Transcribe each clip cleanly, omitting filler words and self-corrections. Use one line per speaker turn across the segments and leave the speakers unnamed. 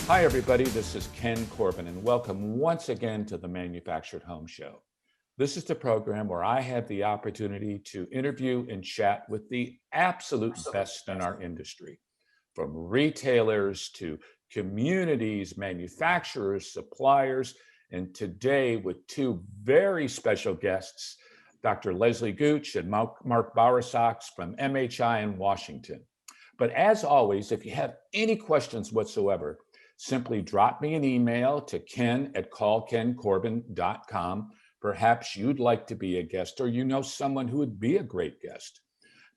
Hi, everybody. This is Ken Corbin, and welcome once again to the Manufactured Home Show. This is the program where I have the opportunity to interview and chat with the absolute best in our industry, from retailers to communities, manufacturers, suppliers, and today with two very special guests, Dr. Lesli Gooch and Mark Bowersox from MHI in Washington. But as always, if you have any questions whatsoever, simply drop me an email to ken@callkencorbin.com. Perhaps you'd like to be a guest or you know someone who would be a great guest.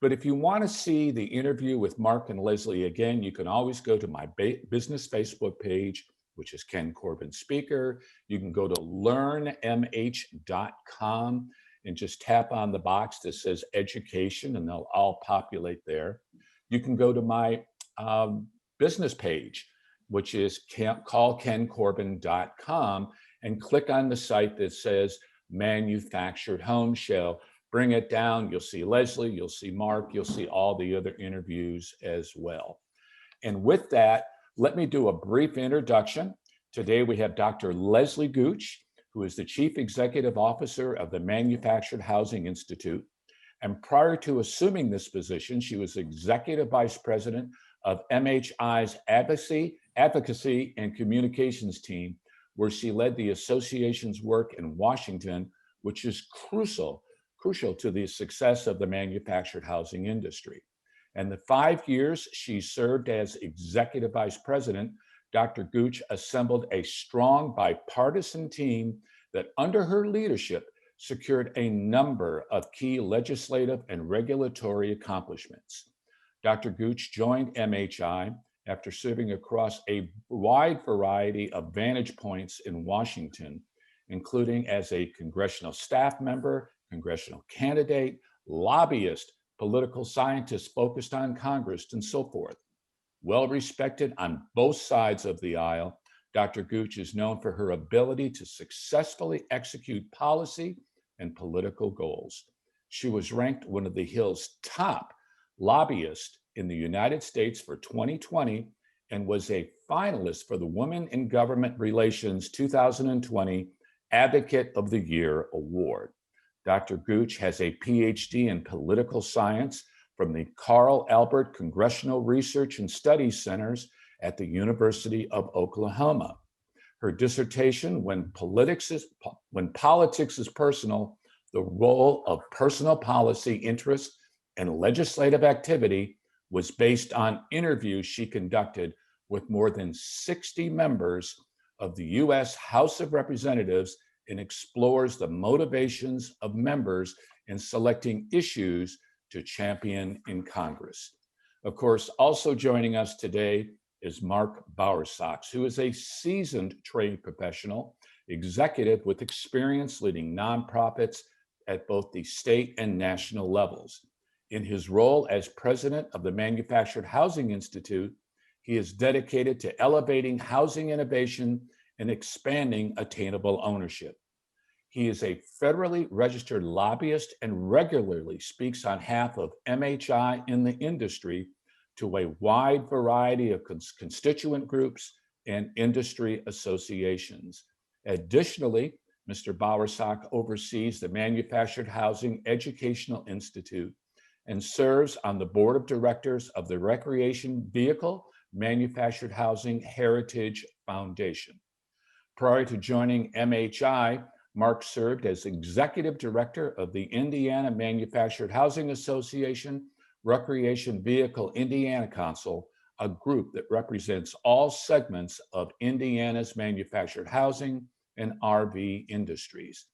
But if you want to see the interview with Mark and Lesli again, you can always go to my business Facebook page, which is Ken Corbin Speaker. You can go to learnmh.com and just tap on the box that says education, and they'll all populate there. You can go to my business page, which is callkencorbin.com, and click on the site that says Manufactured Home Show. Bring it down. You'll see Lesli, you'll see Mark, you'll see all the other interviews as well. And with that, let me do a brief introduction. Today we have Dr. Lesli Gooch, who is the Chief Executive Officer of the Manufactured Housing Institute. And prior to assuming this position, she was Executive Vice President of MHI's Advocacy and Communications team, where she led the association's work in Washington, which is crucial to the success of the manufactured housing industry. And the 5 years she served as Executive Vice President, Dr. Gooch assembled a strong bipartisan team that under her leadership secured a number of key legislative and regulatory accomplishments. Dr. Gooch joined MHI after serving across a wide variety of vantage points in Washington, including as a congressional staff member, congressional candidate, lobbyist, political scientist focused on Congress, and so forth. Well respected on both sides of the aisle, Dr. Gooch is known for her ability to successfully execute policy and political goals. She was ranked one of the Hill's top lobbyists in the United States for 2020 and was a finalist for the Women in Government Relations 2020 Advocate of the Year Award. Dr. Gooch has a PhD in political science from the Carl Albert Congressional Research and Studies Centers at the University of Oklahoma. Her dissertation, When Politics is Personal, the Role of Personal Policy Interest and Legislative Activity, was based on interviews she conducted with more than 60 members of the U.S. House of Representatives and explores the motivations of members in selecting issues to champion in Congress. Of course, also joining us today is Mark Bowersox, who is a seasoned trade professional, executive with experience leading nonprofits at both the state and national levels. In his role as president of the Manufactured Housing Institute, he is dedicated to elevating housing innovation and expanding attainable ownership. He is a federally registered lobbyist and regularly speaks on behalf of MHI in the industry to a wide variety of constituent groups and industry associations. Additionally, Mr. Bowersox oversees the Manufactured Housing Educational Institute and serves on the board of directors of the Recreation Vehicle Manufactured Housing Heritage Foundation. Prior to joining MHI, Mark served as executive director of the Indiana Manufactured Housing Association Recreation Vehicle Indiana Council, a group that represents all segments of Indiana's manufactured housing and RV industries.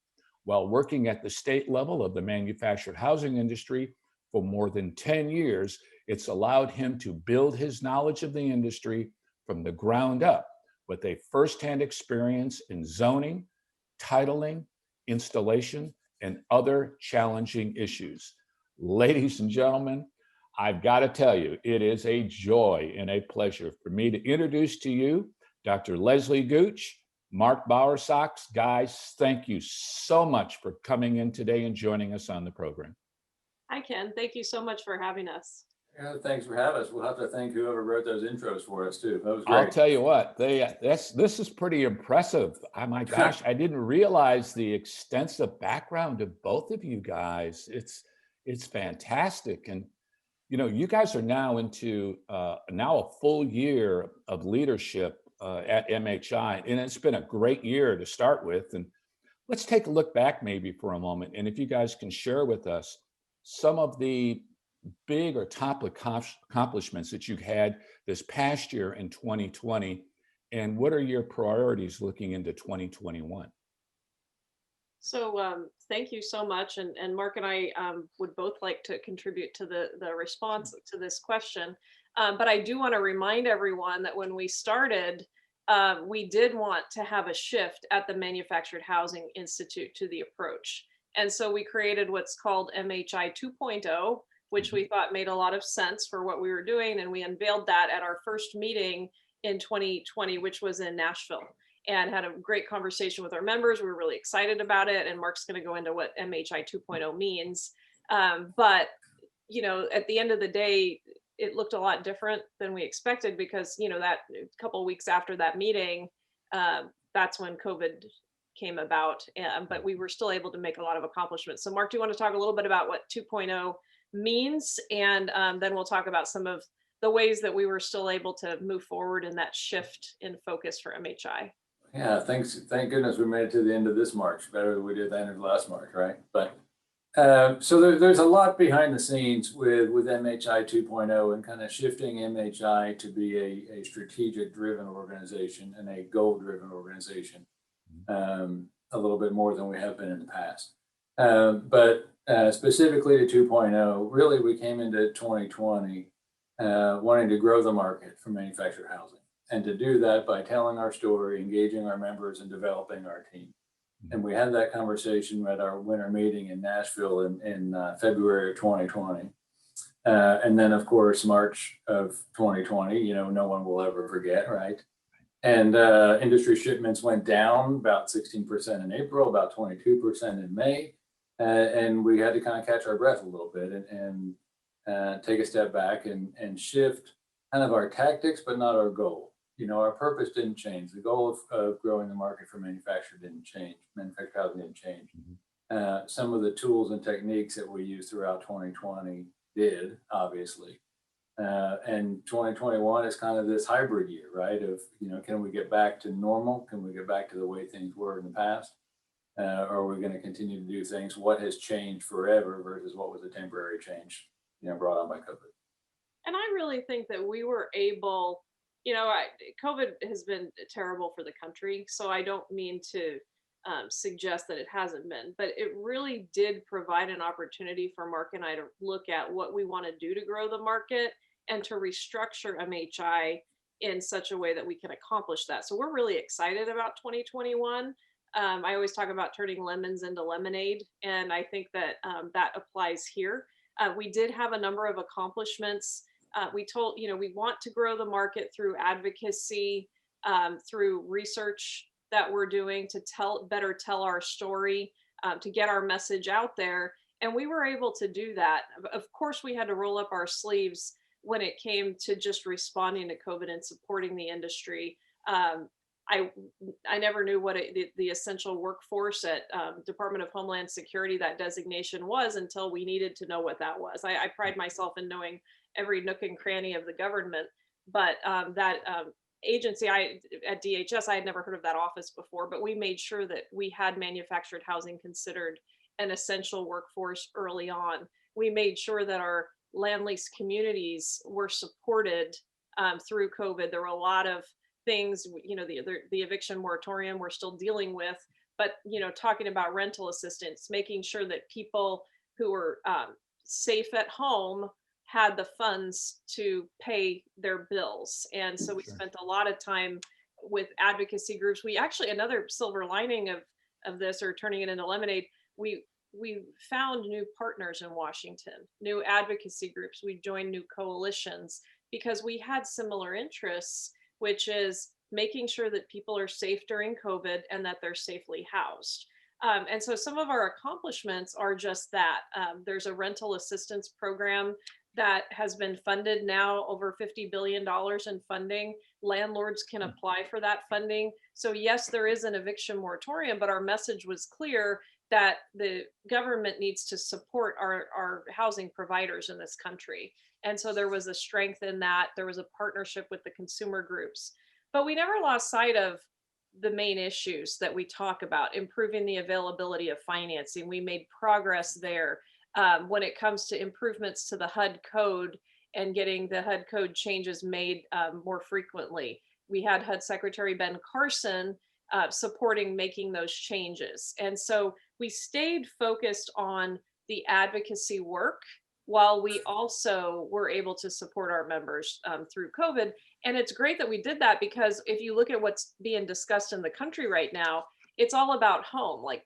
While working at the state level of the manufactured housing industry for more than 10 years, it's allowed him to build his knowledge of the industry from the ground up with a firsthand experience in zoning, titling, installation, and other challenging issues. Ladies and gentlemen, I've got to tell you, it is a joy and a pleasure for me to introduce to you Dr. Lesli Gooch, Mark Bowersox. Guys, thank you so much for coming in today and joining us on the program.
Hi, Ken. Thank you so much for having us. Yeah, thanks for having us. We'll have to thank whoever wrote those intros for us too. That was
I'll
great.
tell you what, this is pretty impressive. Oh my gosh, I didn't realize the extensive background of both of you guys. It's fantastic, and you guys are now into now a full year of leadership at MHI, and it's been a great year to start with. And let's take a look back maybe for a moment, and if you guys can share with us some of the big or top accomplishments that you've had this past year in 2020, and what are your priorities looking into 2021?
So thank you so much, and Mark and I would both like to contribute to the response to this question, but I do want to remind everyone that when we started, we did want to have a shift at the Manufactured Housing Institute to the approach, and so we created what's called MHI 2.0, which
Mhm.
we thought made a lot of sense for what we were doing, and we unveiled that at our first meeting in 2020, which was in Nashville, and had a great conversation with our members. We were really excited about it. And Mark's going to go into what MHI 2.0 means. But, at the end of the day, it looked a lot different than we expected because, that a couple of weeks after that meeting, that's when COVID came about. But we were still able to make a lot of accomplishments. So, Mark, do you want to talk a little bit about what 2.0 means? And then we'll talk about some of the ways that we were still able to move forward in that shift in focus for MHI.
Yeah, thanks. Thank goodness we made it to the end of this March. Better than we did the end of last March, right? But so there's a lot behind the scenes with MHI 2.0 and kind of shifting MHI to be a strategic driven organization and a goal driven organization, a little bit more than we have been in the past. But specifically to 2.0, really we came into 2020 wanting to grow the market for manufactured housing, and to do that by telling our story, engaging our members, and developing our team. And we had that conversation at our winter meeting in Nashville in February of 2020. And then, of course, March of 2020, no one will ever forget, right? And industry shipments went down about 16% in April, about 22% in May. And we had to kind of catch our breath a little bit and take a step back and shift kind of our tactics, but not our goal. Our purpose didn't change. The goal of growing the market for manufactured didn't change. Manufactured housing didn't change. Some of the tools and techniques that we used throughout 2020 did, obviously. And 2021 is kind of this hybrid year, right? Of, can we get back to normal? Can we get back to the way things were in the past? Or are we going to continue to do things? What has changed forever versus what was a temporary change, brought on by COVID?
And I really think that we were able, COVID has been terrible for the country. So I don't mean to suggest that it hasn't been, but it really did provide an opportunity for Mark and I to look at what we want to do to grow the market and to restructure MHI in such a way that we can accomplish that. So we're really excited about 2021. I always talk about turning lemons into lemonade, and I think that that applies here. We did have a number of accomplishments. We want to grow the market through advocacy, through research that we're doing to better tell our story, to get our message out there. And we were able to do that. Of course, we had to roll up our sleeves when it came to just responding to COVID and supporting the industry. I I never knew what the essential workforce at Department of Homeland Security, that designation was, until we needed to know what that was. I pride myself in knowing every nook and cranny of the government, but that agency, at DHS, I had never heard of that office before, but we made sure that we had manufactured housing considered an essential workforce early on. We made sure that our land lease communities were supported through COVID. There were a lot of things, the eviction moratorium we're still dealing with, but talking about rental assistance, making sure that people who were safe at home had the funds to pay their bills. And so we
Sure.
spent a lot of time with advocacy groups. We actually, another silver lining of this, or turning it into lemonade, we found new partners in Washington, new advocacy groups. We joined new coalitions because we had similar interests, which is making sure that people are safe during COVID and that they're safely housed. And so some of our accomplishments are just that. There's a rental assistance program that has been funded now, over $50 billion in funding. Landlords can apply for that funding. So yes, there is an eviction moratorium, but our message was clear that the government needs to support our housing providers in this country. And so there was a strength in that. There was a partnership with the consumer groups. But we never lost sight of the main issues that we talk about: improving the availability of financing. We made progress there. When it comes to improvements to the HUD code and getting the HUD code changes made more frequently. We had HUD Secretary Ben Carson supporting making those changes. And so we stayed focused on the advocacy work while we also were able to support our members through COVID. And it's great that we did that, because if you look at what's being discussed in the country right now, it's all about home. Like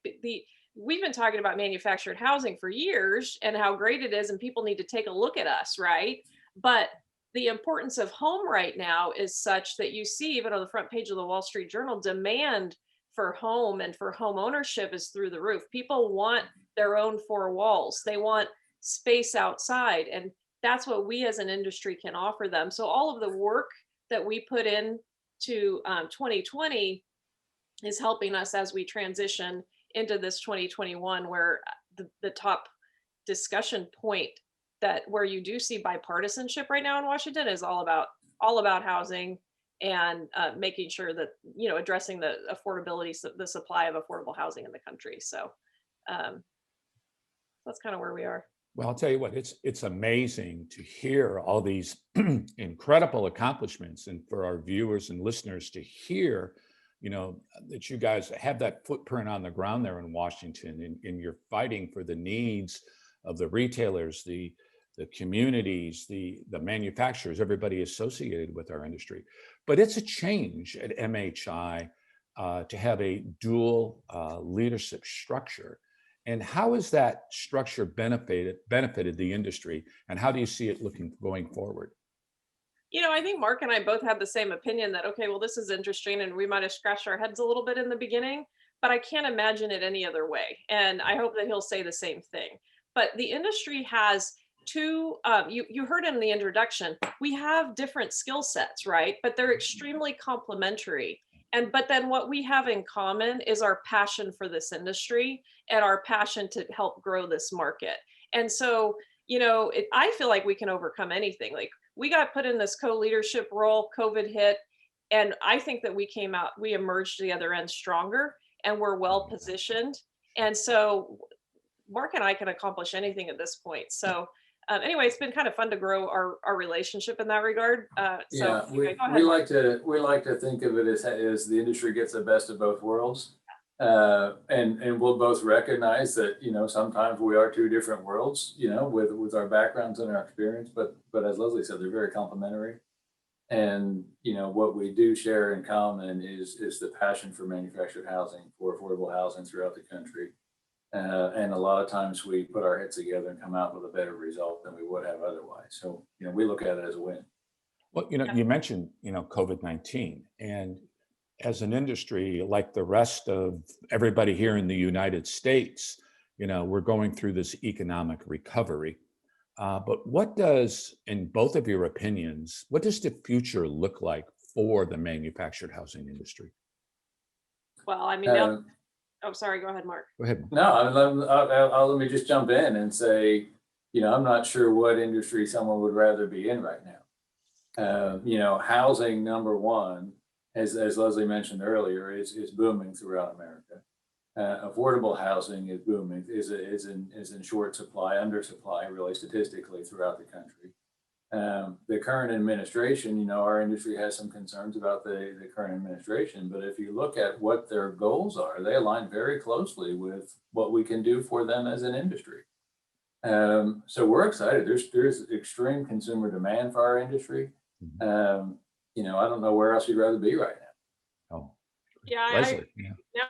we've been talking about manufactured housing for years and how great it is, and people need to take a look at us, right? But the importance of home right now is such that you see, even on the front page of the Wall Street Journal, demand for home and for home ownership is through the roof. People want their own four walls. They want space outside, and that's what we as an industry can offer them. So all of the work that we put in to 2020 is helping us as we transition into this 2021, where the top discussion point, that where you do see bipartisanship right now in Washington, is all about housing and making sure that, addressing the affordability, the supply of affordable housing in the country. So that's kind of where we are.
Well, I'll tell you what, it's amazing to hear all these incredible accomplishments, and for our viewers and listeners to hear, that you guys have that footprint on the ground there in Washington, and you're fighting for the needs of the retailers, the communities, the manufacturers, everybody associated with our industry. But it's a change at MHI to have a dual leadership structure. And how has that structure benefited the industry, and how do you see it looking going forward?
I think Mark and I both had the same opinion that, okay, well, this is interesting, and we might have scratched our heads a little bit in the beginning, but I can't imagine it any other way. And I hope that he'll say the same thing. But the industry has two, you heard in the introduction, we have different skill sets, right? But they're extremely complementary. But then what we have in common is our passion for this industry and our passion to help grow this market. And so, I feel like we can overcome anything. Like, we got put in this co-leadership role, COVID hit, and I think that we emerged the other end stronger, and we're well positioned. And so Mark and I can accomplish anything at this point. So anyway, it's been kind of fun to grow our relationship in that regard.
Yeah,
Anyway, go ahead,
we
Mark.
like to think of it as the industry gets the best of both worlds. And we'll both recognize that, sometimes we are two different worlds, with our backgrounds and our experience, but as Leslie said, they're very complementary. And, what we do share in common is the passion for manufactured housing, for affordable housing throughout the country. And a lot of times we put our heads together and come out with a better result than we would have otherwise. So, we look at it as a win.
Well, you mentioned, COVID-19, and as an industry, like the rest of everybody here in the United States, we're going through this economic recovery. But what does, in both of your opinions, what does the future look like for the manufactured housing industry?
Well, I mean, now, oh, sorry, go ahead, Mark.
Go ahead.
No, let me just jump in and say, I'm not sure what industry someone would rather be in right now. Housing, number one, as Leslie mentioned earlier, is booming throughout America. Affordable housing is booming, is in short supply, undersupply, really statistically throughout the country. The current administration, our industry has some concerns about the current administration, but if you look at what their goals are, they align very closely with what we can do for them as an industry. So we're excited. There's extreme consumer demand for our industry. I don't know where else you'd rather be right now.
Oh,
Yeah,
Leslie,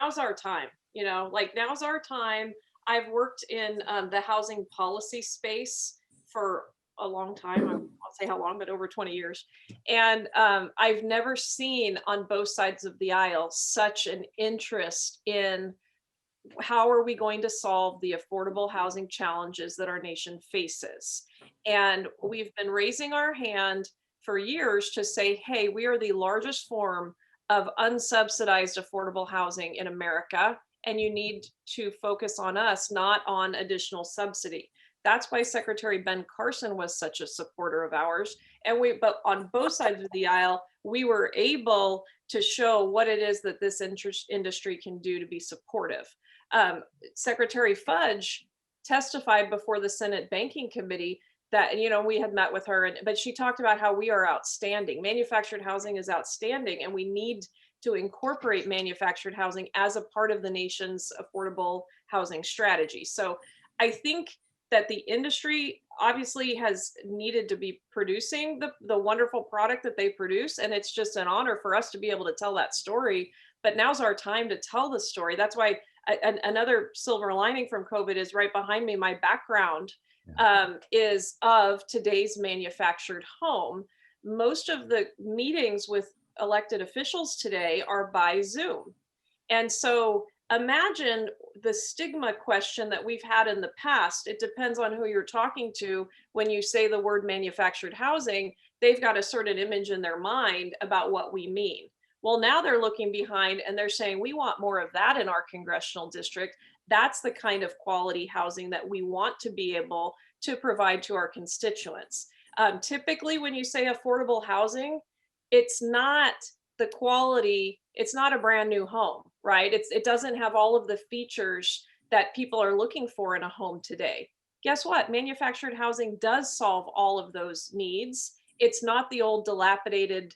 now's our time. Now's our time. I've worked in the housing policy space for a long time. I'll say how long, but over 20 years. And I've never seen on both sides of the aisle such an interest in how are we going to solve the affordable housing challenges that our nation faces? And we've been raising our hand for years to say, hey, we are the largest form of unsubsidized affordable housing in America, and you need to focus on us, not on additional subsidy. That's why Secretary Ben Carson was such a supporter of ours. But on both sides of the aisle, we were able to show what it is that this industry can do to be supportive. Secretary Fudge testified before the Senate Banking Committee that, we had met with her, but she talked about how we are outstanding. Manufactured housing is outstanding, and we need to incorporate manufactured housing as a part of the nation's affordable housing strategy. So I think that the industry obviously has needed to be producing the wonderful product that they produce. And it's just an honor for us to be able to tell that story. But now's our time to tell the story. That's why another silver lining from COVID is right behind me. My background is of today's manufactured home. Most of the meetings with elected officials today are by Zoom. And so imagine the stigma question that we've had in the past. It depends on who you're talking to. When you say the word manufactured housing, they've got a certain image in their mind about what we mean. Well, now they're looking behind and they're saying, we want more of that in our congressional district. That's the kind of quality housing that we want to be able to provide to our constituents. Typically, when you say affordable housing, it's not the quality, it's not a brand new home, right? It doesn't have all of the features that people are looking for in a home today. Guess what? Manufactured housing does solve all of those needs. It's not the old dilapidated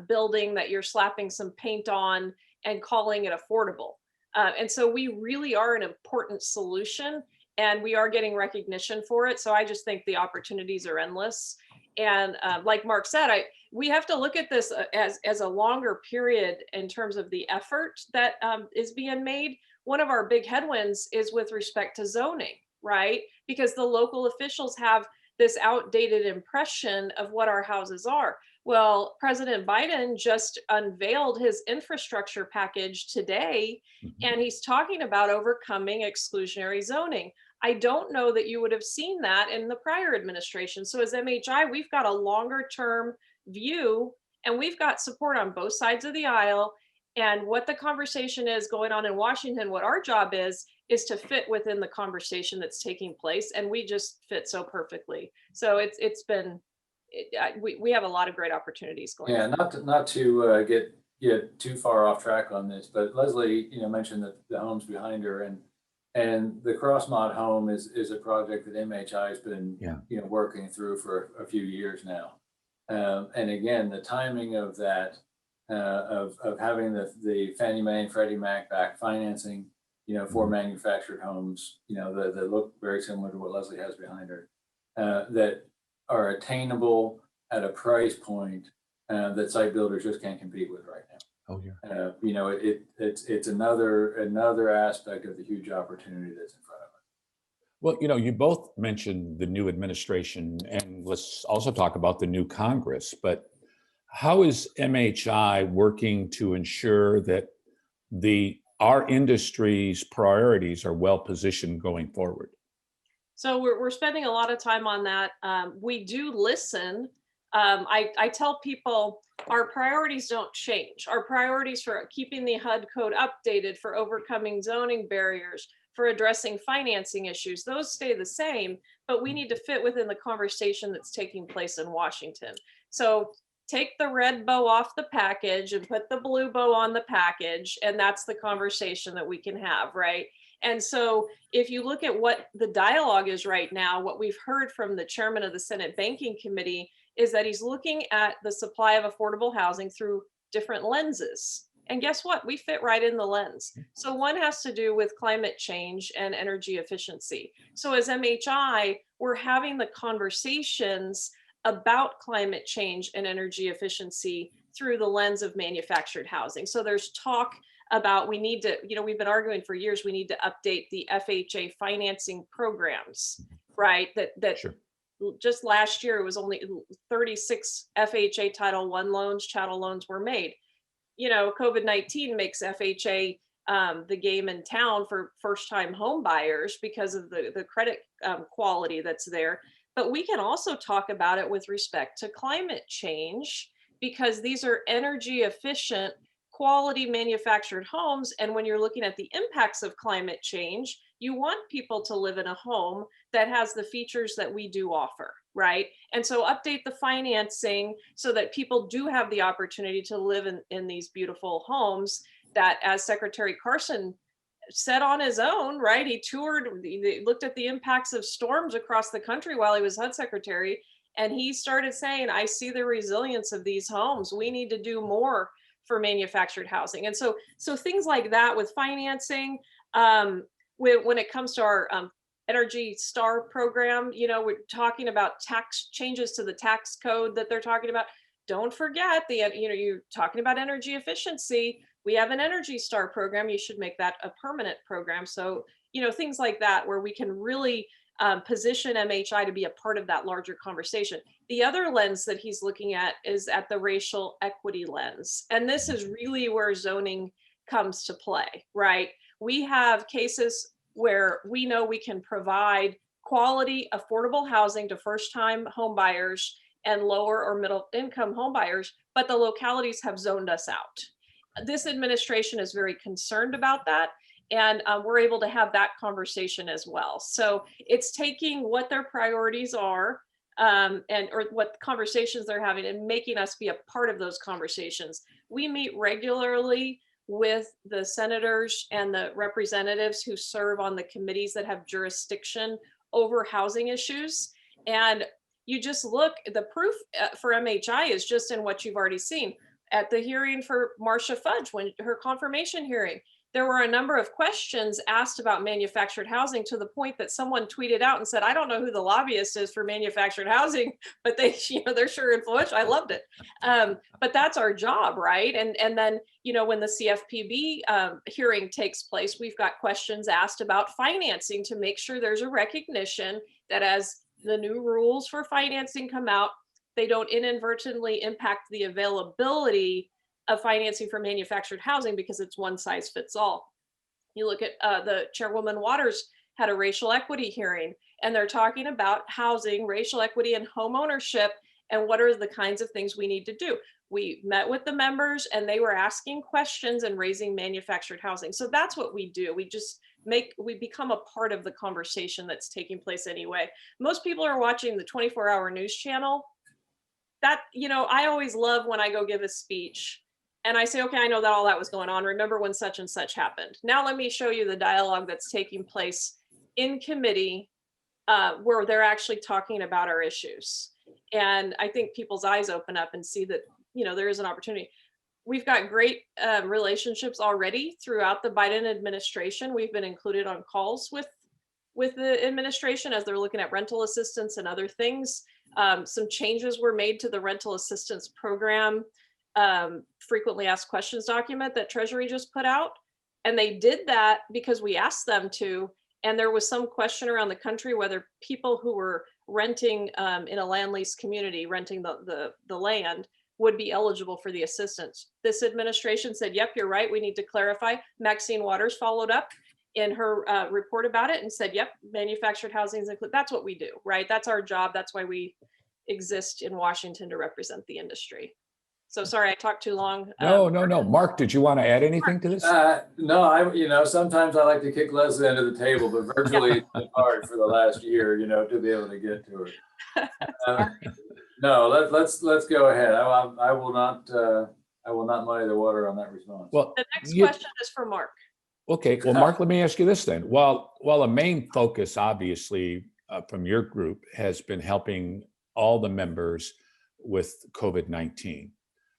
building that you're slapping some paint on and calling it affordable. And so we really are an important solution, and we are getting recognition for it. So I just think the opportunities are endless. And like Mark said, we have to look at this as a longer period in terms of the effort that is being made. One of our big headwinds is with respect to zoning, right? Because the local officials have this outdated impression of what our houses are. Well, President Biden just unveiled his infrastructure package today, and he's talking about overcoming exclusionary zoning. I don't know that you would have seen that in the prior administration. So as MHI, we've got a longer term view, and we've got support on both sides of the aisle. And what the conversation is going on in Washington, what our job is to fit within the conversation that's taking place. And we just fit so perfectly. So we have a lot of great opportunities going on.
Yeah, not to get too far off track on this, but Leslie, mentioned that the homes behind her, and the CrossMod home is a project that MHI has been working through for a few years now. And again, the timing of that, of having the Fannie Mae and Freddie Mac back financing, for manufactured homes, that look very similar to what Leslie has behind her, that are attainable at a price point that site builders just can't compete with right now.
Oh yeah.
It's another aspect of the huge opportunity that's in front of us.
Well, you both mentioned the new administration, and let's also talk about the new Congress. But how is MHI working to ensure that our industry's priorities are well positioned going forward?
So we're spending a lot of time on that. We do listen. I tell people our priorities don't change. Our priorities for keeping the HUD code updated, for overcoming zoning barriers, for addressing financing issues, those stay the same, but we need to fit within the conversation that's taking place in Washington. So take the red bow off the package and put the blue bow on the package, and that's the conversation that we can have, right? And so if you look at what the dialogue is right now, what we've heard from the chairman of the Senate Banking Committee is that he's looking at the supply of affordable housing through different lenses. And guess what? We fit right in the lens. So one has to do with climate change and energy efficiency. So as MHI, we're having the conversations about climate change and energy efficiency through the lens of manufactured housing. So there's talk about we need to, we've been arguing for years, we need to update the FHA financing programs, right? That sure. Just last year, it was only 36 FHA Title I loans, chattel loans were made. COVID-19 makes FHA the game in town for first-time home buyers because of the credit quality that's there. But we can also talk about it with respect to climate change, because these are energy efficient, quality manufactured homes. And when you're looking at the impacts of climate change, you want people to live in a home that has the features that we do offer, right? And so update the financing so that people do have the opportunity to live in these beautiful homes that, as Secretary Carson said on his own, right? He toured, he looked at the impacts of storms across the country while he was HUD secretary. And he started saying, I see the resilience of these homes. We need to do more for manufactured housing. And so things like that with financing, when it comes to our Energy Star program, we're talking about tax changes to the tax code that they're talking about. Don't forget you're talking about energy efficiency. We have an Energy Star program. You should make that a permanent program. So, things like that where we can really position MHI to be a part of that larger conversation. The other lens that he's looking at is at the racial equity lens. And this is really where zoning comes to play, right? We have cases where we know we can provide quality, affordable housing to first-time home buyers and lower or middle income home buyers, but the localities have zoned us out. This administration is very concerned about that. And we're able to have that conversation as well. So it's taking what their priorities are or what conversations they're having and making us be a part of those conversations. We meet regularly with the senators and the representatives who serve on the committees that have jurisdiction over housing issues. And you just look, the proof for MHI is just in what you've already seen. At the hearing for Marcia Fudge, when her confirmation hearing, there were a number of questions asked about manufactured housing, to the point that someone tweeted out and said, I don't know who the lobbyist is for manufactured housing, but they're sure influential. I loved it. But that's our job, right? And then, when the CFPB hearing takes place, we've got questions asked about financing to make sure there's a recognition that as the new rules for financing come out, they don't inadvertently impact the availability of financing for manufactured housing because it's one size fits all. You look at the Chairwoman Waters had a racial equity hearing, and they're talking about housing, racial equity, and home ownership, and what are the kinds of things we need to do. We met with the members and they were asking questions and raising manufactured housing. So that's what we do. We become a part of the conversation that's taking place anyway. Most people are watching the 24-hour news channel. That, I always love when I go give a speech and I say, okay, I know that all that was going on. Remember when such and such happened. Now let me show you the dialogue that's taking place in committee where they're actually talking about our issues. And I think people's eyes open up and see that, there is an opportunity. We've got great relationships already throughout the Biden administration. We've been included on calls with the administration as they're looking at rental assistance and other things. Some changes were made to the rental assistance program frequently asked questions document that Treasury just put out. And they did that because we asked them to. And there was some question around the country whether people who were renting in a land lease community, renting the land, would be eligible for the assistance. This administration said, yep, you're right, we need to clarify. Maxine Waters followed up in her report about it and said, yep, manufactured housing is included. That's what we do, right? That's our job. That's why we exist in Washington, to represent the industry. So sorry, I talked too long.
No. Mark, did you want to add anything to this?
No, sometimes I like to kick Leslie under the table, but virtually it's been hard for the last year, to be able to get to her. No, let's go ahead. I will not muddy the water on that response.
Well,
the next question is for Mark.
Okay, well, Mark, let me ask you this then. While a main focus, obviously, from your group has been helping all the members with COVID-19,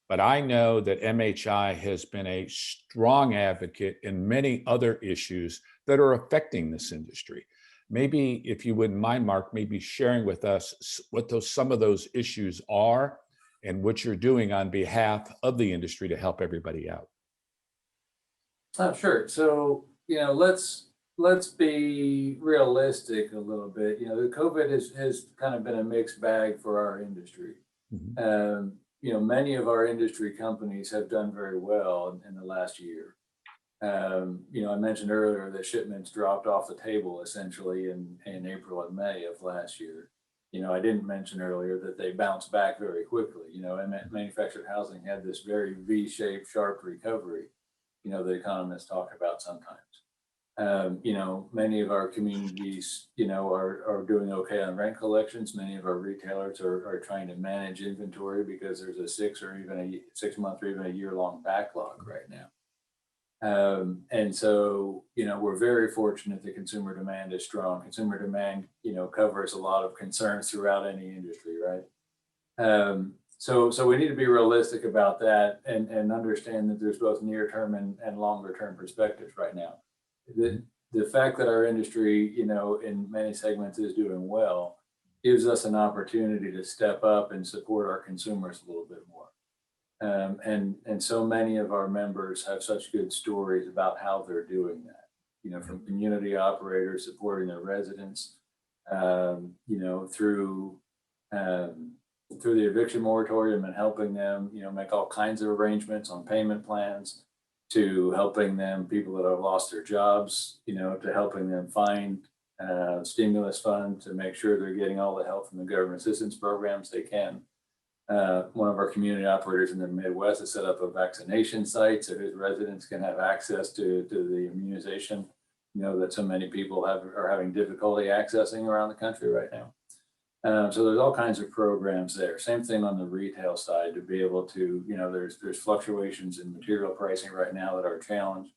but I know that MHI has been a strong advocate in many other issues that are affecting this industry. Maybe if you wouldn't mind, Mark, maybe sharing with us what some of those issues are and what you're doing on behalf of the industry to help everybody out.
Sure. So, let's be realistic a little bit. The COVID has kind of been a mixed bag for our industry. Mm-hmm. Many of our industry companies have done very well in the last year. I mentioned earlier that shipments dropped off the table essentially in April and May of last year. I didn't mention earlier that they bounced back very quickly. And manufactured housing had this very V-shaped, sharp recovery, that economists talk about sometimes. Many of our communities, are doing okay on rent collections. Many of our retailers are trying to manage inventory because there's a 6 month or even a year-long backlog right now. And so, we're very fortunate that consumer demand is strong. Consumer demand, covers a lot of concerns throughout any industry, right? So we need to be realistic about that and understand that there's both near-term and longer-term perspectives right now. The fact that our industry, in many segments is doing well gives us an opportunity to step up and support our consumers a little bit more. And so many of our members have such good stories about how they're doing that, from community operators supporting their residents, through the eviction moratorium and helping them, make all kinds of arrangements on payment plans, to helping them, people that have lost their jobs, to helping them find stimulus funds to make sure they're getting all the help from the government assistance programs they can. One of our community operators in the Midwest has set up a vaccination site so his residents can have access to the immunization, that so many people are having difficulty accessing around the country right now. So there's all kinds of programs there. Same thing on the retail side to be able to, there's fluctuations in material pricing right now that are a challenge.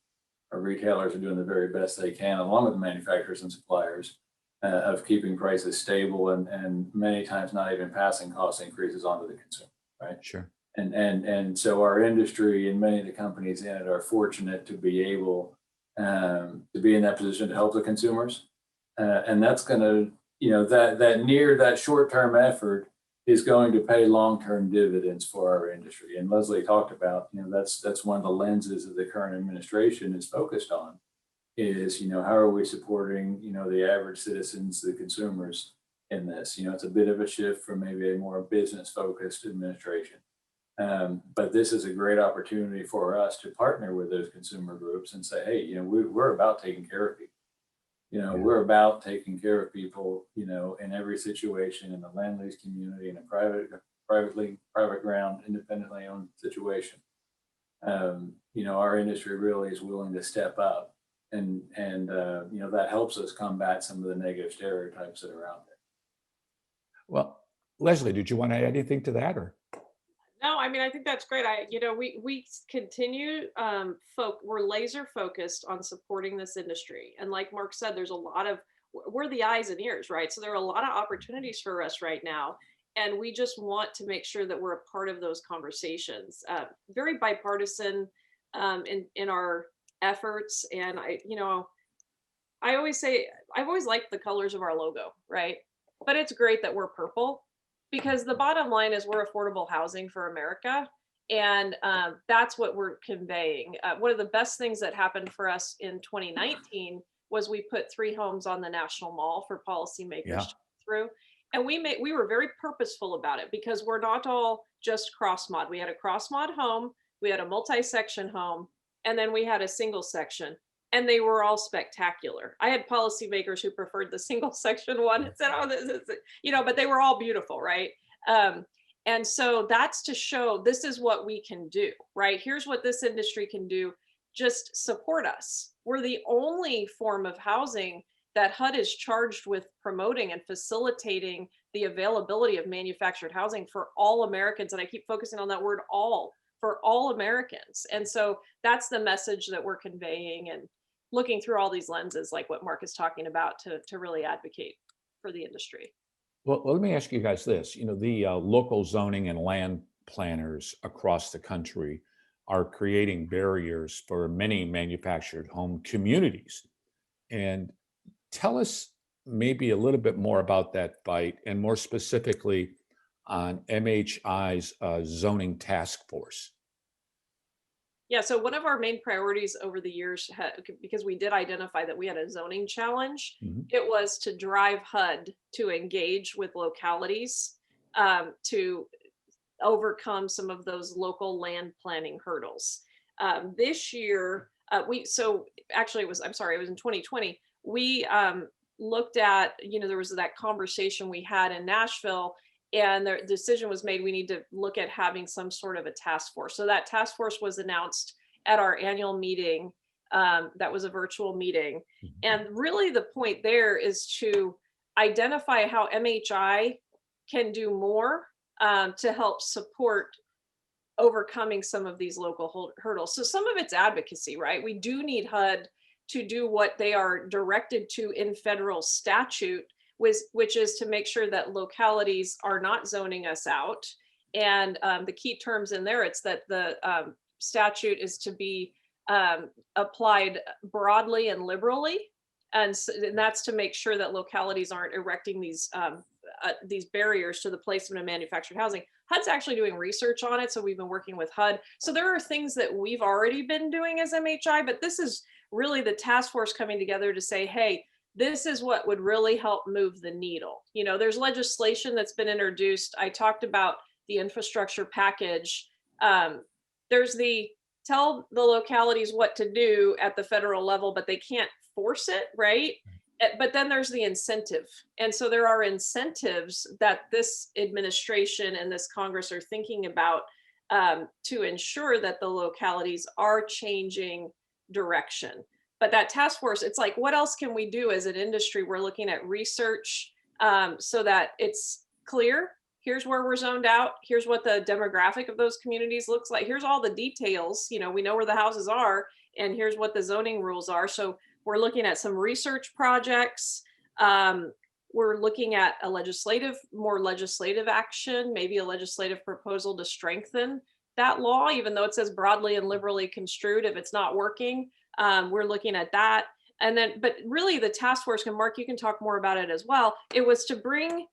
Our retailers are doing the very best they can, along with the manufacturers and suppliers, of keeping prices stable and many times not even passing cost increases onto the consumer, right?
Sure.
And so our industry and many of the companies in it are fortunate to be able to be in that position to help the consumers. And that's going to, that short-term effort is going to pay long-term dividends for our industry. And Leslie talked about, that's one of the lenses that the current administration is focused on is, how are we supporting, the average citizens, the consumers in this? It's a bit of a shift from maybe a more business-focused administration. But this is a great opportunity for us to partner with those consumer groups and say, hey, we're about taking care of people. We're about taking care of people, in every situation in the land lease community, in a private ground, independently owned situation. Our industry really is willing to step up and that helps us combat some of the negative stereotypes that are out there.
Well, Leslie, did you want to add anything to that or?
No, I mean, I think that's great. We continue, we're laser focused on supporting this industry. And like Mark said, we're the eyes and ears, right? So there are a lot of opportunities for us right now. And we just want to make sure that we're a part of those conversations. Very bipartisan in our efforts. And I always say, I've always liked the colors of our logo, right? But it's great that we're purple, because the bottom line is we're affordable housing for America. And that's what we're conveying. One of the best things that happened for us in 2019 was we put 3 homes on the National Mall for policymakers to go through. And we were very purposeful about it because we're not all just cross mod. We had a cross mod home, we had a multi-section home, and then we had a single section. And they were all spectacular. I had policymakers who preferred the single section one and said, oh, this is, but they were all beautiful, right? And so that's to show this is what we can do, right? Here's what this industry can do. Just support us. We're the only form of housing that HUD is charged with promoting and facilitating the availability of manufactured housing for all Americans. And I keep focusing on that word all, for all Americans. And so that's the message that we're conveying and looking through all these lenses, like what Mark is talking about, to really advocate for the industry.
Well, let me ask you guys this. The local zoning and land planners across the country are creating barriers for many manufactured home communities. And tell us maybe a little bit more about that fight, and more specifically on MHI's zoning task force.
Yeah, so one of our main priorities over the years, because we did identify that we had a zoning challenge, it was to drive HUD to engage with localities to overcome some of those local land planning hurdles. This year, So actually it was, I'm sorry, it was in 2020. We looked at, there was that conversation we had in Nashville, and the decision was made, we need to look at having some sort of a task force. So that task force was announced at our annual meeting. That was a virtual meeting. And really the point there is to identify how MHI can do more to help support overcoming some of these local hurdles. So some of it's advocacy, right? We do need HUD to do what they are directed to in federal statute, which is to make sure that localities are not zoning us out. And the key terms in there, it's that the statute is to be applied broadly and liberally. And that's to make sure that localities aren't erecting these barriers to the placement of manufactured housing. HUD's actually doing research on it, so we've been working with HUD. So there are things that we've already been doing as MHI, but this is really the task force coming together to say, hey, this is what would really help move the needle. There's legislation that's been introduced. I talked about the infrastructure package. There's the tell the localities what to do at the federal level, but they can't force it, right? But then there's the incentive. And so there are incentives that this administration and this Congress are thinking about to ensure that the localities are changing direction. But that task force, it's like, what else can we do as an industry? We're looking at research so that it's clear. Here's where we're zoned out. Here's what the demographic of those communities looks like. Here's all the details. We know where the houses are, and here's what the zoning rules are. So we're looking at some research projects. We're looking at more legislative action, maybe a legislative proposal to strengthen that law, even though it says broadly and liberally construed. If it's not working, we're looking at that. And then, but really the task force, and Mark, you can talk more about it as well. It was to bring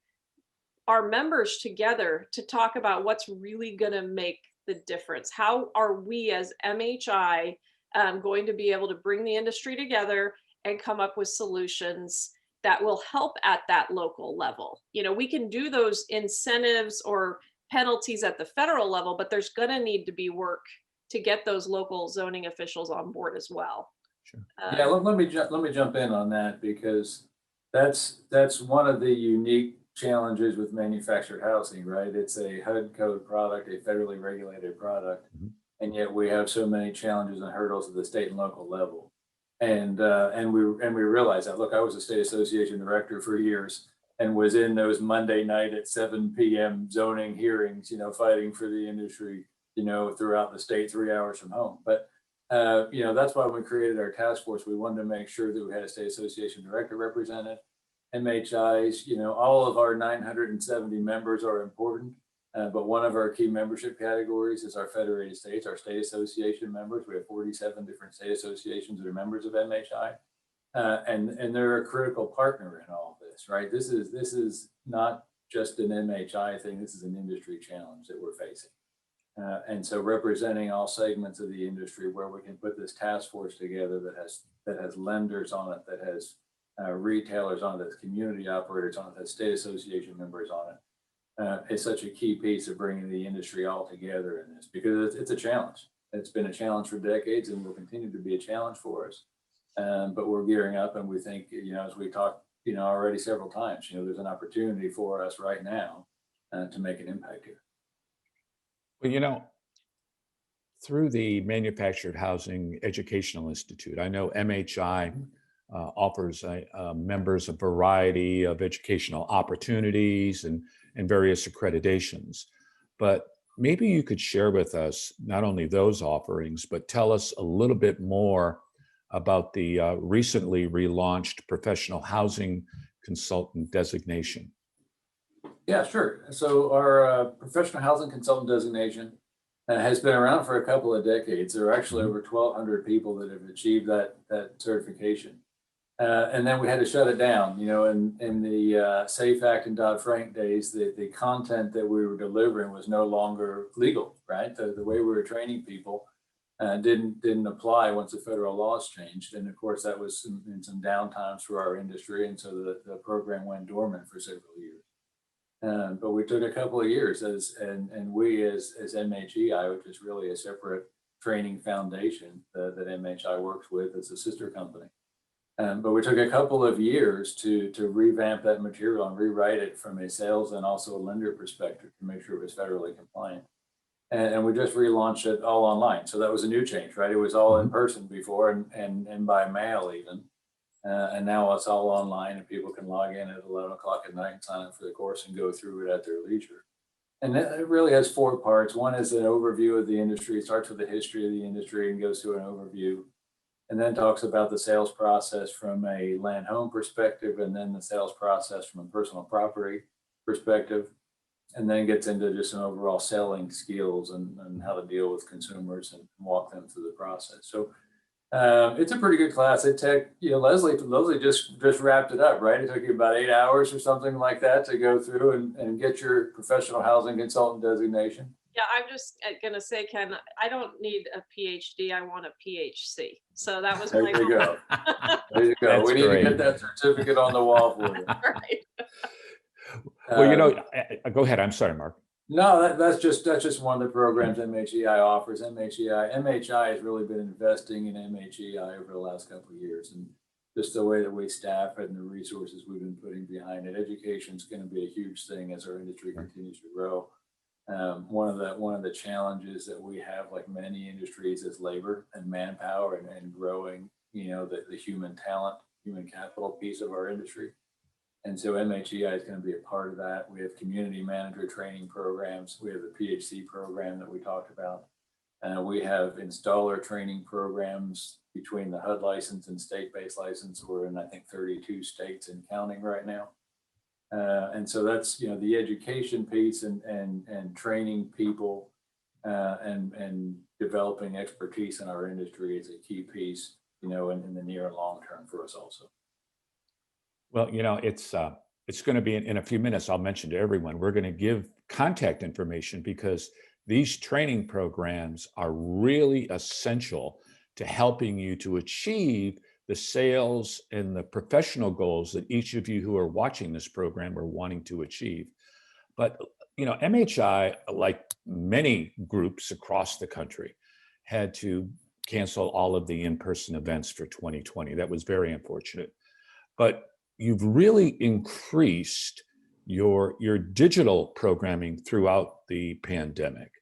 our members together to talk about what's really going to make the difference. How are we as MHI going to be able to bring the industry together and come up with solutions that will help at that local level? We can do those incentives or penalties at the federal level, but there's going to need to be work to get those local zoning officials on board as well.
Sure.
Yeah, let me jump in on that, because that's one of the unique challenges with manufactured housing, right? It's a HUD code product, a federally regulated product, and yet we have so many challenges and hurdles at the state and local level. And we realize that. Look, I was a state association director for years and was in those Monday night at 7 p.m. zoning hearings, fighting for the industry, throughout the state, 3 hours from home. But that's why when we created our task force, we wanted to make sure that we had a state association director represented, MHIs, all of our 970 members are important, but one of our key membership categories is our federated states, our state association members. We have 47 different state associations that are members of MHI, and they're a critical partner in all of this, right? This is not just an MHI thing. This is an industry challenge that we're facing. And so representing all segments of the industry, where we can put this task force together that has lenders on it, that has retailers on it, that's community operators on it, that state association members on it, is such a key piece of bringing the industry all together in this, because it's a challenge. It's been a challenge for decades and will continue to be a challenge for us. But we're gearing up, and we think, as we talked, already several times, there's an opportunity for us right now to make an impact here.
Well, through the Manufactured Housing Educational Institute, I know MHI offers members a variety of educational opportunities and various accreditations. But maybe you could share with us not only those offerings, but tell us a little bit more about the recently relaunched professional housing consultant designation.
Yeah, sure. So our professional housing consultant designation has been around for a couple of decades. There are actually over 1,200 people that have achieved that certification. And then we had to shut it down. In the SAFE Act and Dodd-Frank days, the content that we were delivering was no longer legal, right? The way we were training people didn't apply once the federal laws changed. And of course, that was in some downtimes for our industry. And so the program went dormant for several years. But we took a couple of years and we as MHEI, which is really a separate training foundation that MHI works with as a sister company. But we took a couple of years to revamp that material and rewrite it from a sales and also a lender perspective to make sure it was federally compliant. And we just relaunched it all online. So that was a new change, right? It was all in person before and by mail even. And now it's all online and people can log in at 11 o'clock at night and sign up for the course and go through it at their leisure. And it really has four parts. One is an overview of the industry. It starts with the history of the industry and goes through an overview, and then talks about the sales process from a land home perspective, and then the sales process from a personal property perspective, and then gets into just some overall selling skills and how to deal with consumers and walk them through the process. So it's a pretty good class. It took, Leslie just wrapped it up, right? It took you about 8 hours or something like that to go through and get your professional housing consultant designation.
Yeah, I'm just gonna say, Ken, I don't need a PhD. I want a PhD. So that was
There
my
you
goal.
go. There you go.
That's
We need
great.
to get that certificate on the wall for you.
Right.
Well, go ahead. I'm sorry, Mark.
No, that's just one of the programs MHEI offers. MHI has really been investing in MHEI over the last couple of years, and just the way that we staff it and the resources we've been putting behind it. Education is going to be a huge thing as our industry continues to grow. One of the challenges that we have, like many industries, is labor and manpower and growing, the human talent, human capital piece of our industry. And so MHEI is going to be a part of that. We have community manager training programs. We have the PHC program that we talked about. We have installer training programs between the HUD license and state-based license. We're in, I think, 32 states and counting right now. And so that's, the education piece and training people and developing expertise in our industry is a key piece, in the near and long term for us also.
Well, it's going to be in a few minutes. I'll mention to everyone, we're going to give contact information because these training programs are really essential to helping you to achieve the sales and the professional goals that each of you who are watching this program are wanting to achieve. But, MHI, like many groups across the country, had to cancel all of the in-person events for 2020. That was very unfortunate. But you've really increased your digital programming throughout the pandemic.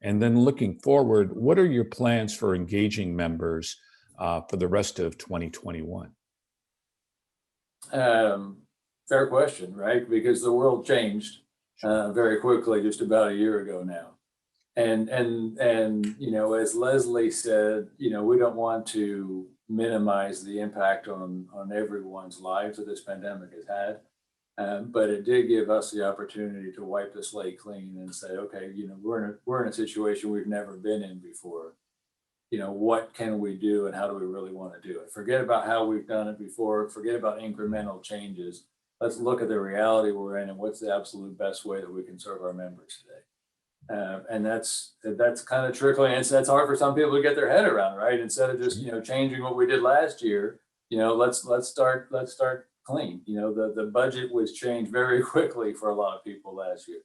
And then looking forward, what are your plans for engaging members for the rest of 2021?
Fair question, right? Because the world changed very quickly just about a year ago now. And as Leslie said, we don't want to minimize the impact on everyone's lives that this pandemic has had. But it did give us the opportunity to wipe the slate clean and say, okay, we're in a situation we've never been in before. What can we do and how do we really want to do it? Forget about how we've done it before. Forget about incremental changes. Let's look at the reality we're in and what's the absolute best way that we can serve our members today. And that's kind of trickling. And that's hard for some people to get their head around, right? Instead of just changing what we did last year, let's start clean. The budget was changed very quickly for a lot of people last year,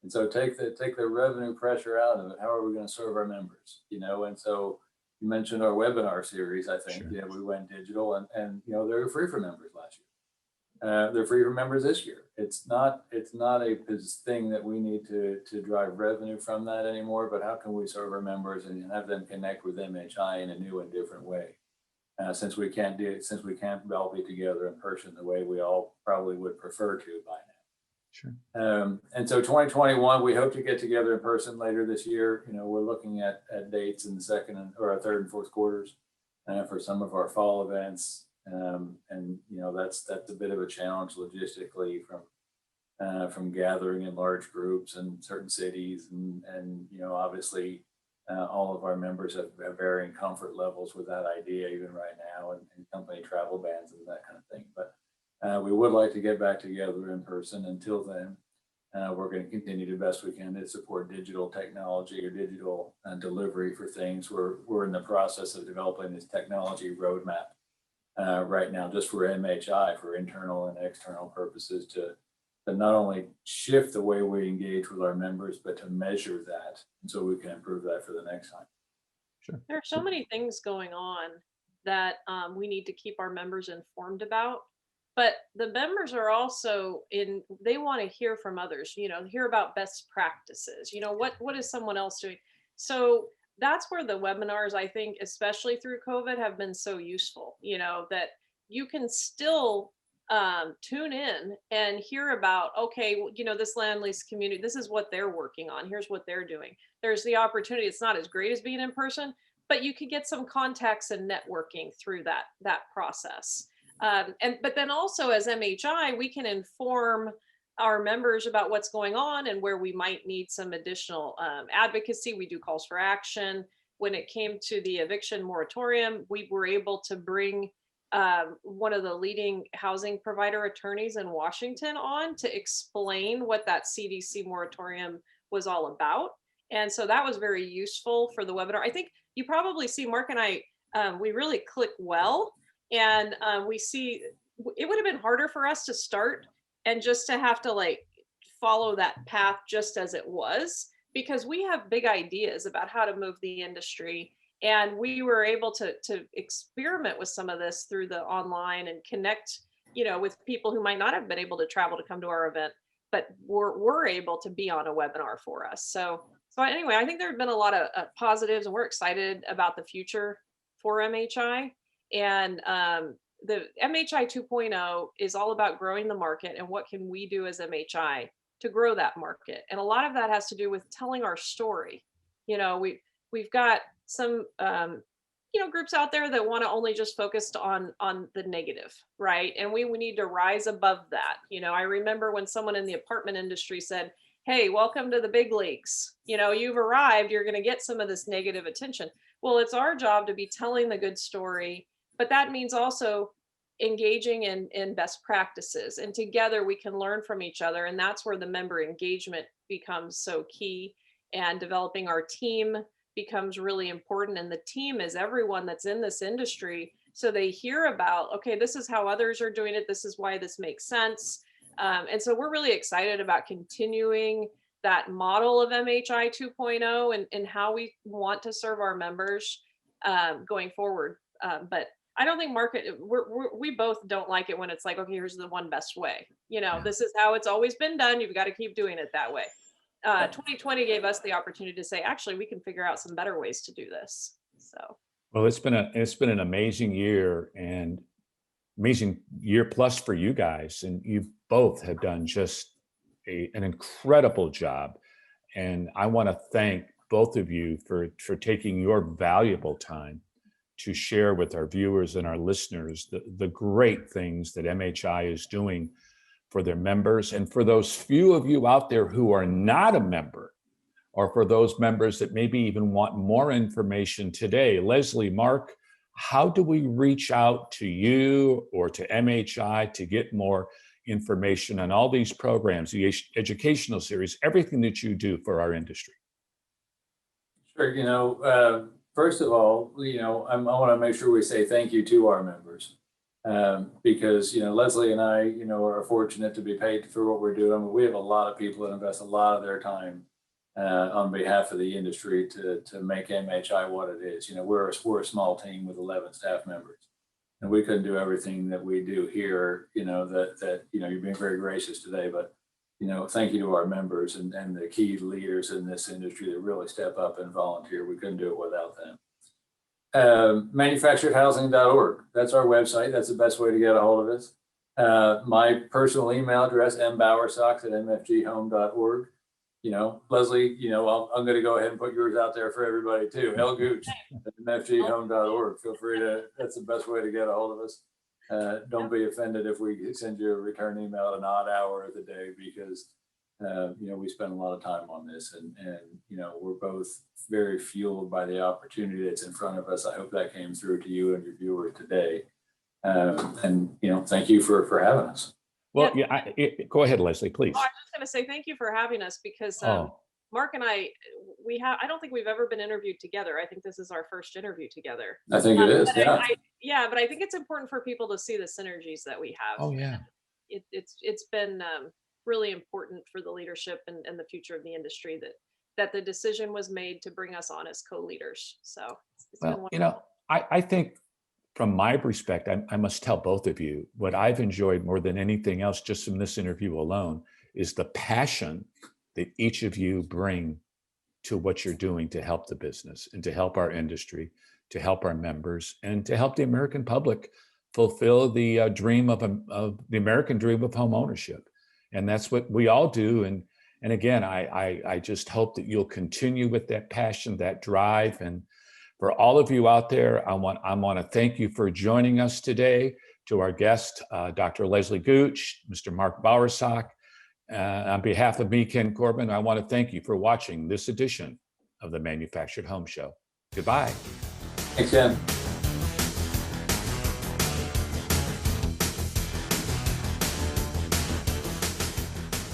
and so take the revenue pressure out of it. How are we going to serve our members? And so you mentioned our webinar series. I think we went digital, and they were free for members last year. They're free for members this year. It's not a thing that we need to drive revenue from that anymore, but how can we serve our members and have them connect with MHI in a new and different way? Since we can't all be together in person the way we all probably would prefer to by now.
Sure.
And so 2021, we hope to get together in person later this year. We're looking at dates in the second or third and fourth quarters for some of our fall events. And that's a bit of a challenge logistically from gathering in large groups in certain cities, and obviously all of our members have varying comfort levels with that idea even right now, and company travel bans and that kind of thing. But we would like to get back together in person. Until then, we're going to continue the best we can to support digital technology or digital delivery for things. We're in the process of developing this technology roadmap right now, just for MHI, for internal and external purposes, to not only shift the way we engage with our members, but to measure that, and so we can improve that for the next time.
Sure.
There are so many things going on that we need to keep our members informed about. But the members are also they want to hear from others, hear about best practices, what is someone else doing? So that's where the webinars, I think, especially through COVID, have been so useful, that you can still tune in and hear about, okay, well, this land lease community, this is what they're working on. Here's what they're doing. There's the opportunity. It's not as great as being in person, but you can get some contacts and networking through that process. But then also as MHI, we can inform our members about what's going on and where we might need some additional advocacy. We do calls for action. When it came to the eviction moratorium, we were able to bring one of the leading housing provider attorneys in Washington on to explain what that CDC moratorium was all about. And so that was very useful for the webinar. I think you probably see Mark and I, we really click well. And we see it would have been harder for us to start and just to have to follow that path just as it was, because we have big ideas about how to move the industry. And we were able to experiment with some of this through the online and connect, with people who might not have been able to travel to come to our event, but were able to be on a webinar for us. So anyway, I think there have been a lot of positives, and we're excited about the future for MHI. And the MHI 2.0 is all about growing the market and what can we do as MHI to grow that market. And a lot of that has to do with telling our story. We've got some groups out there that want to only just focus on the negative, right? And we need to rise above that. I remember when someone in the apartment industry said, hey, welcome to the big leagues. You've arrived, you're going to get some of this negative attention. Well, it's our job to be telling the good story, but that means also engaging in best practices, and together we can learn from each other. And that's where the member engagement becomes so key, and developing our team becomes really important. And the team is everyone that's in this industry, so they hear about, okay, this is how others are doing it, this is why this makes sense. And so we're really excited about continuing that model of MHI 2.0 and how we want to serve our members going forward. But I don't think we both don't like it when it's like, okay, here's the one best way. This is how it's always been done. You've got to keep doing it that way. 2020 gave us the opportunity to say, actually, we can figure out some better ways to do this. So.
Well, it's been an amazing year, and amazing year plus for you guys. And you both have done just an incredible job. And I want to thank both of you for taking your valuable time to share with our viewers and our listeners the great things that MHI is doing for their members. And for those few of you out there who are not a member, or for those members that maybe even want more information today, Lesli, Mark, how do we reach out to you or to MHI to get more information on all these programs, the educational series, everything that you do for our industry?
Sure. First of all, I want to make sure we say thank you to our members, because, Lesli and I, are fortunate to be paid for what we're doing. We have a lot of people that invest a lot of their time on behalf of the industry to make MHI what it is. We're a small team with 11 staff members, and we couldn't do everything that we do here. That you're being very gracious today, but thank you to our members and the key leaders in this industry that really step up and volunteer. We couldn't do it without them. Manufacturedhousing.org. That's our website. That's the best way to get a hold of us. My personal email address, mbowersox@mfghome.org. Lesli, I'm going to go ahead and put yours out there for everybody too. Gooch at mfghome.org. Feel free to, that's the best way to get a hold of us. Don't be offended if we send you a return email at an odd hour of the day, because we spend a lot of time on this, and we're both very fueled by the opportunity that's in front of us. I hope that came through to you and your viewers today. And thank you for having us.
Well, go ahead, Lesli, please.
Oh, I was just going to say thank you for having us, because Mark and I don't think we've ever been interviewed together. I think this is our first interview together.
I think it is.
Yeah. But I think it's important for people to see the synergies that we have.
Oh, yeah.
It's been really important for the leadership and the future of the industry that the decision was made to bring us on as co-leaders. So it's been
Well, you know,
wonderful.
I think from my perspective, I must tell both of you, what I've enjoyed more than anything else, just from this interview alone, is the passion that each of you bring to what you're doing to help the business and to help our industry, to help our members, and to help the American public fulfill the dream of the American dream of home ownership. And that's what we all do. And again, I just hope that you'll continue with that passion, that drive. And for all of you out there, I want to thank you for joining us today. To our guest, Dr. Lesli Gooch, Mr. Mark Bowersox. On behalf of me, Ken Corbin, I want to thank you for watching this edition of the Manufactured Home Show. Goodbye.
Thanks, Ken.